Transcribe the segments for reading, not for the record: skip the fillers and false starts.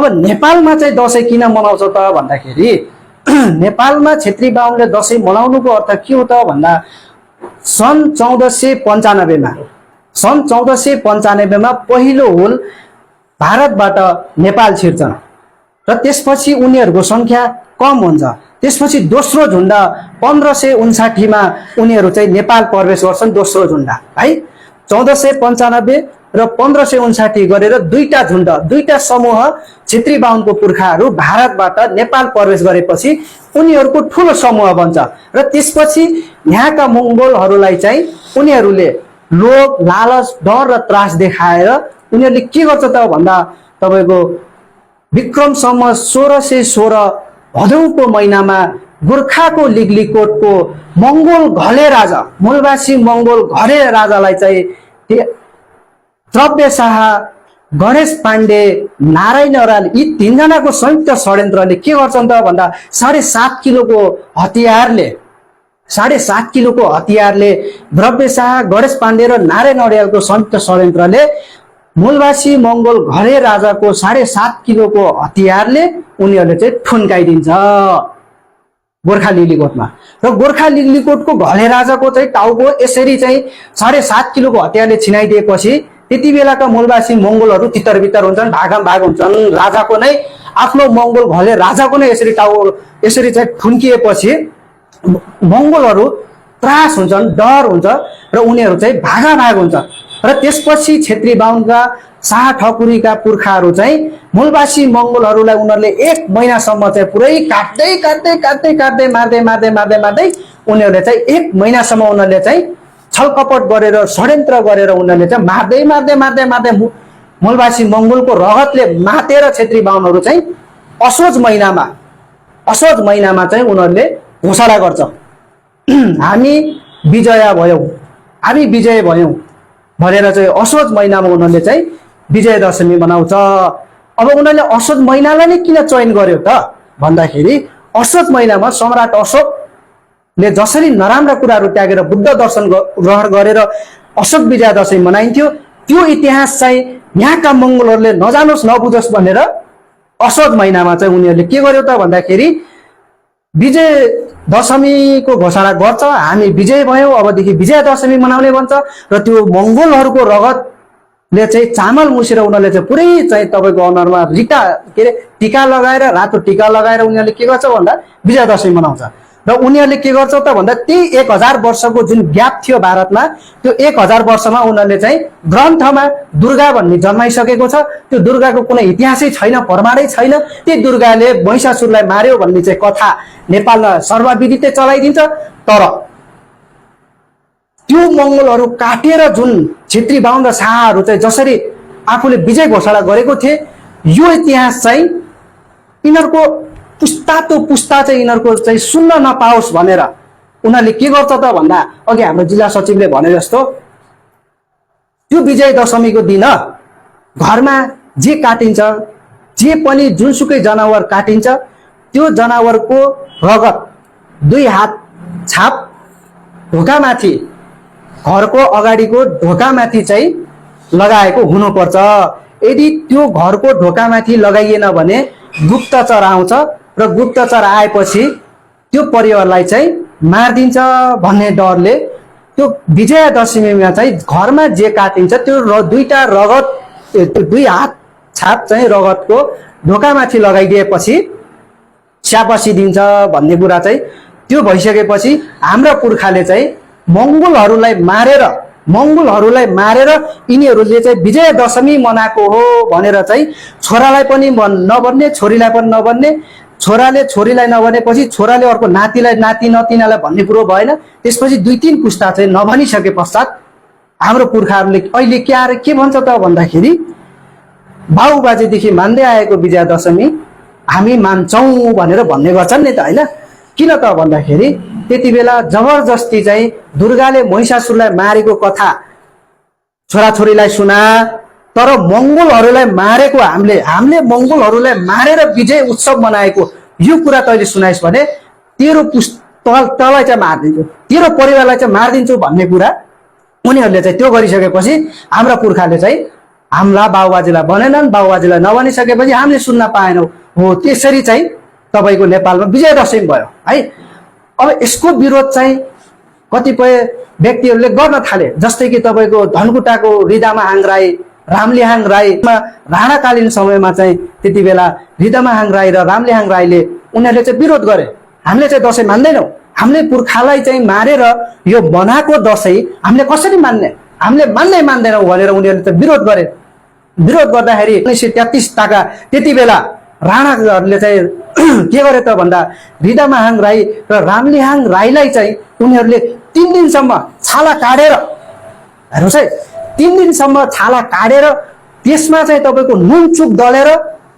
अब नेपालमा चाहिँ दसैँ किन मनाउँछ त भन्दाखेरि नेपालमा क्षेत्री बाहुनले दसैँ मनाउनुको अर्थ के हो त भन्दा सन् 1495 मा पहिलो हुल भारतबाट नेपाल छिर्छन् र त्यसपछि उनीहरूको संख्या कम हुन्छ। त्यसपछि दोस्रो झुण्ड 1559 मा उनीहरू चाहिँ नेपाल प्रवेश गर्छन्। दोस्रो झुण्ड है 1495 र 1559 गरेर दुईटा झुण्ड दुईटा समूह क्षेत्री बाहुनको पुर्खाहरू भारतबाट नेपाल प्रवेश गरेपछि उनीहरूको ठूलो समूह बन्छ र त्यसपछि यहाँका मंगोलहरूलाई चाहिँ उनीहरूले लोभ लालच डर र त्रास देखाएर उनीहरूले के गर्छ त भन्दा तपाईको विक्रम सम्वत 1616 भदौको महिनामा गोर्खाको लिग्लीकोटको मंगोल घले राजा मूलवासी मंगोल घले राजालाई चाहिँ द्रव्य शाह गणेश पाण्डे नारायण अराल यी तीनजनाको संयुक्त षड्यन्त्रले के गर्छन् त भन्दा 7.5 किलोको हतियारले द्रव्य शाह गणेश पाण्डे र नारायण अरालको संयुक्त षड्यन्त्रले मूलवासी मंगोल घरे राजाको 7.5 किलोको हतियारले उनीहरूले चाहिँ ठुन्काइदिन्छ गोर्खा लिग्लीकोटमा र गोर्खा लिग्लीकोटको घले राजाको चाहिँ टाउको यसरी चाहिँ 7.5 किलोको हतियारले छिनाइदिएपछि त्यति बेलाका मूलवासी मंगोलहरू तितर-बितर हुन्छन् भाग हुन्छन्। राजाको नै आफ्नो मंगोल घले राजाको नै यसरी टाउको यसरी चाहिँ ठुन्किएपछि मंगोलहरू त्रास हुन्छन् डर हुन्छ र उनीहरू चाहिँ भाग हुन्छ र त्यसपछि क्षेत्री बाहुनका शाह ठकुरीका पुर्खाहरू चाहिँ मूलवासी मंगोलहरूलाई उनीहरूले 1 महिनासम्म चाहिँ पुरै काट्दै मार्दै उनीहरूले चाहिँ 1 महिनासम्म उनीहरूले चाहिँ छलकपट गरेर षड्यन्त्र गरेर उनीहरूले चाहिँ मार्दै मूलवासी मंगोलको रगतले मातेर क्षेत्री बाहुनहरू चाहिँ असोज महिनामा चाहिँ उनीहरूले घोषणा गर्छ हामी विजय भयौं भनेर चाहिँ असोज महिनामा उनीहरूले चाहिँ विजय दशमी मनाउँछ। अब उनीहरूले असोज महिनालाई नै किन चयन गर्यो त भन्दाखेरि असोज महिनामा सम्राट अशोकले जसरी नराम्रा कुराहरू त्यागेर बुद्ध दर्शन ग्रहण गरेर अशोक विजय दशमी मनाइन्थ्यो त्यो इतिहास चाहिँ यहाँका मंगोलहरूले नजानोस् नबुझोस् भनेर असोज महिनामा चाहिँ उनीहरूले के गर्यो त भन्दाखेरि विजय दशमीको घोषणा गर्छ हामी विजय भयौं अबदेखि विजय दशमी मनाउने भन्छ र त्यो मंगोलहरूको रगतले चाहिँ चामल मुसेर उनीहरूले चाहिँ पुरै चाहिँ तपाईको अनुहारमा टीका लगाएर रातो टीका लगाएर उनीहरूले के गर्छ भन्दा विजय दशमी मनाउँछ र उनीहरूले के गर्छ त भन्दा त्यही 1000 वर्षको जुन ग्याप थियो भारतमा त्यो 1000 वर्षमा उनीहरूले चाहिँ ग्रन्थमा दुर्गा भन्ने जन्माइसकेको छ। त्यो दुर्गाको कुनै इतिहासै छैन प्रमाणै छैन। त्यो दुर्गाले महिषासुरलाई मार्यो भन्ने चाहिँ कथा नेपालमा सर्वविदितै चलाइदिन्छ तर त्यो मंगोलहरू काटेर जुन क्षेत्री बाहुन र शाहहरू चाहिँ जसरी आफूले विजय घोषणा गरेको थिए यो इतिहास चाहिँ यिनीहरूको पुस्ता चाहिँ यिनीहरूको चाहिँ सुन्न नपाओस् भनेर उनीहरूले के गर्छ त भन्दा अघि हाम्रो जिल्ला सचिवले भने जस्तो त्यो विजय दशमीको दिन घरमा जे काटिन्छ जे पनि जुनसुकै जनावर काटिन्छ त्यो जनावरको रगत 2 हात छाप ढोकामाथि घरको अगाडिको ढोकामाथि चाहिँ लगाएको हुनुपर्छ। यदि त्यो घरको ढोकामाथि लगाइएन भने गुप्तचर आउँछ र गुप्तचर आएपछि त्यो परिवारलाई चाहिँ मार्दिन्छ भन्ने डरले त्यो विजय दशमीमा चाहिँ घरमा जे काटिन्छ त्यो दुईटा रगत 2 हात छाप चाहिँ रगतको ढोकामाथि लगाइदिएपछि स्यापसी दिन्छ भन्ने कुरा चाहिँ त्यो भइसकेपछि हाम्रा पुर्खाले चाहिँ मंगोलहरूलाई मारेर यिनीहरूले चाहिँ विजय दशमी मनाएको हो भनेर चाहिँ छोरालाई पनि नभन्ने छोरीलाई पनि नभन्ने छोराले छोरीलाई नभनेपछि छोराले अर्को नातिलाई नाति नतिनालाई भन्ने कुरो भएन। त्यसपछि 2-3 पुस्ता चाहिँ नभनिसके पश्चात हाम्रो पुर्खाहरूले अहिले के भन्छ त भन्दाखेरि बाबुबाजेदेखि मान्दै आएको विजय दशमी हामी मान्छौं भनेर भन्ने गर्छन् नि त हैन। किन त भन्दाखेरि त्यति बेला जबरजस्ती चाहिँ दुर्गाले महिषासुरलाई मारेको कथा छोराछोरीलाई सुना तर मंगोलहरूलाई मारेको हामीले मंगोलहरूलाई मारेर विजय उत्सव मनाएको यो कुरा तैले सुनाइस् भने तेरो तलाई चाहिँ मार्दिन्छु तेरो परिवारलाई चाहिँ मार्दिन्छु भन्ने कुरा उनीहरूले चाहिँ त्यो गरिसकेपछि हाम्रा पुर्खाले चाहिँ हाम्रा बाबुबाजेलाई भनेनन्, बाबुबाजेलाई नभनिसकेपछि हामीले सुन्न पाएनौँ। हो त्यसरी चाहिँ तपाईँको नेपालमा विजयदशमी भयो है। अब यसको विरोध चाहिँ कतिपय व्यक्तिहरूले गर्न थाले, जस्तै कि तपाईँको धनकुटाको हृदयमाहाङ राई, रामलिहाङ राईमा राणाकालीन समयमा चाहिँ त्यति बेला हृदयमाहाङ राई र रामलिहाङ राईले उनीहरूले चाहिँ विरोध गरे। हामीले चाहिँ दसैँ मान्दैनौँ, हामीले पुर्खालाई चाहिँ मारेर यो बनाएको दसैँ हामीले कसरी मान्ने, हामीले मान्नै मान्दैनौँ भनेर उनीहरूले चाहिँ विरोध गरे। विरोध गर्दाखेरि 1933 ताका त्यति बेला राणाहरूले चाहिँ के गरे त भन्दा हृदयमाहाङ राई र रामलिहाङ राईलाई चाहिँ उनीहरूले 3 दिनसम्म छाला काटेर, हेर्नुहोस् है, 3 दिनसम्म छाला काटेर त्यसमा चाहिँ तपाईँको नुनचुक दलेर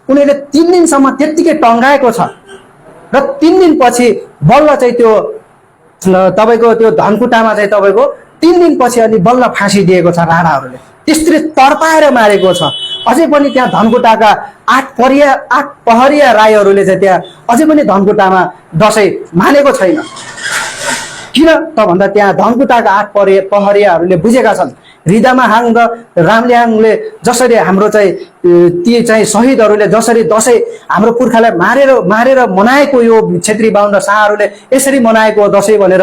उनीहरूले 3 दिनसम्म त्यत्तिकै टङ्गाएको छ र 3 दिनपछि बल्ल चाहिँ त्यो तपाईँको त्यो धनकुटामा चाहिँ तपाईँको 3 दिनपछि अनि बल्ल फाँसी दिएको छ राणाहरूले। त्यसरी तर्पाएर मारेको छ। अझै पनि त्यहाँ धनकुटाका 8 पहरिया राईहरूले चाहिँ त्यहाँ अझै पनि धनकुटामा दसैँ मानेको छैन। किन त भन्दा त्यहाँ धनकुटाका 8 पहरियाहरूले बुझेका छन् हृदयमाहाङ र रामलिहाङले जसरी हाम्रो चाहिँ ती चाहिँ शहीदहरूले जसरी दसैँ हाम्रो पुर्खालाई मारेर मनाएको यो क्षेत्री बाहुन र शाहहरूले यसरी मनाएको दसैँ भनेर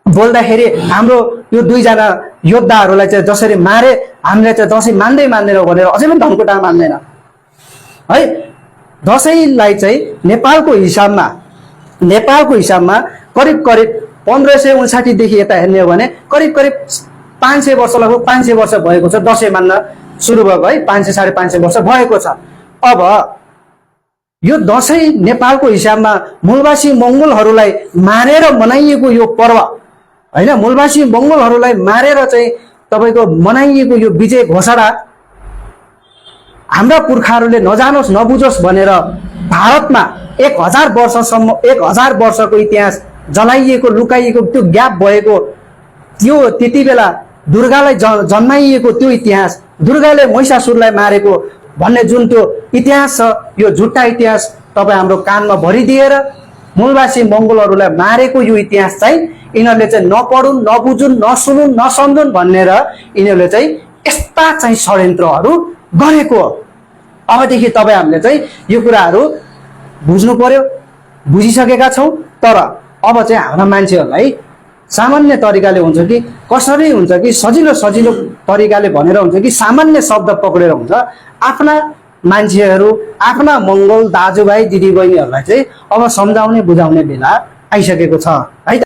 बोल्दाखेरि हाम्रो यो 2 जना योद्धाहरूलाई चाहिँ जसरी मारे हामीले चाहिँ दसैँ मान्दैनौँ भनेर अझै पनि धनकुटा मान्दैन है। दसैँलाई चाहिँ नेपालको हिसाबमा करिब 1559 देखि यता हेर्ने हो भने करिब 500 वर्ष, लगभग 500 वर्ष भएको छ दसैँ मान्न सुरु भएको है। 500 साढे 500 वर्ष भएको छ। अब यो दसैँ नेपालको हिसाबमा मूलवासी मङ्गोलहरूलाई मारेर मनाइएको यो पर्व हैन, मूलवासी मङ्गोलहरूलाई मारेर चाहिँ तपाईँको मनाइएको यो विजय घोषणा हाम्रा पुर्खाहरूले नजानोस् नबुझोस् भनेर भारतमा 1000 वर्षसम्म 1000 वर्षको इतिहास जलाइएको लुकाइएको त्यो ग्याप भएको त्यो त्यति बेला दुर्गालाई जन्माइएको त्यो इतिहास, दुर्गाले महिषासुरलाई मारेको भन्ने जुन त्यो इतिहास छ, यो झुट्टा इतिहास तपाईँ हाम्रो कानमा भरिदिएर मूलवासी मङ्गोलहरूलाई मारेको यो इतिहास चाहिँ यिनीहरूले चाहिँ नपढुन्, नबुझुन्, नसुनुन्, नसम्झुन् भनेर यिनीहरूले चाहिँ यस्ता चाहिँ षड्यन्त्रहरू गरेको हो। अबदेखि तपाईँ हामीले चाहिँ यो कुराहरू बुझ्नु पर्यो, बुझिसकेका छौँ। तर अब चाहिँ हाम्रा मान्छेहरूलाई सामान्य तरिकाले हुन्छ कि कसरी हुन्छ कि सजिलो तरिकाले भनेर हुन्छ कि सामान्य शब्द पक्रेर हुन्छ, आफ्ना मान्छेहरू आफ्ना मङ्गोल दाजुभाइ दिदीबहिनीहरूलाई चाहिँ अब सम्झाउने बुझाउने बेला आइसकेको छ है।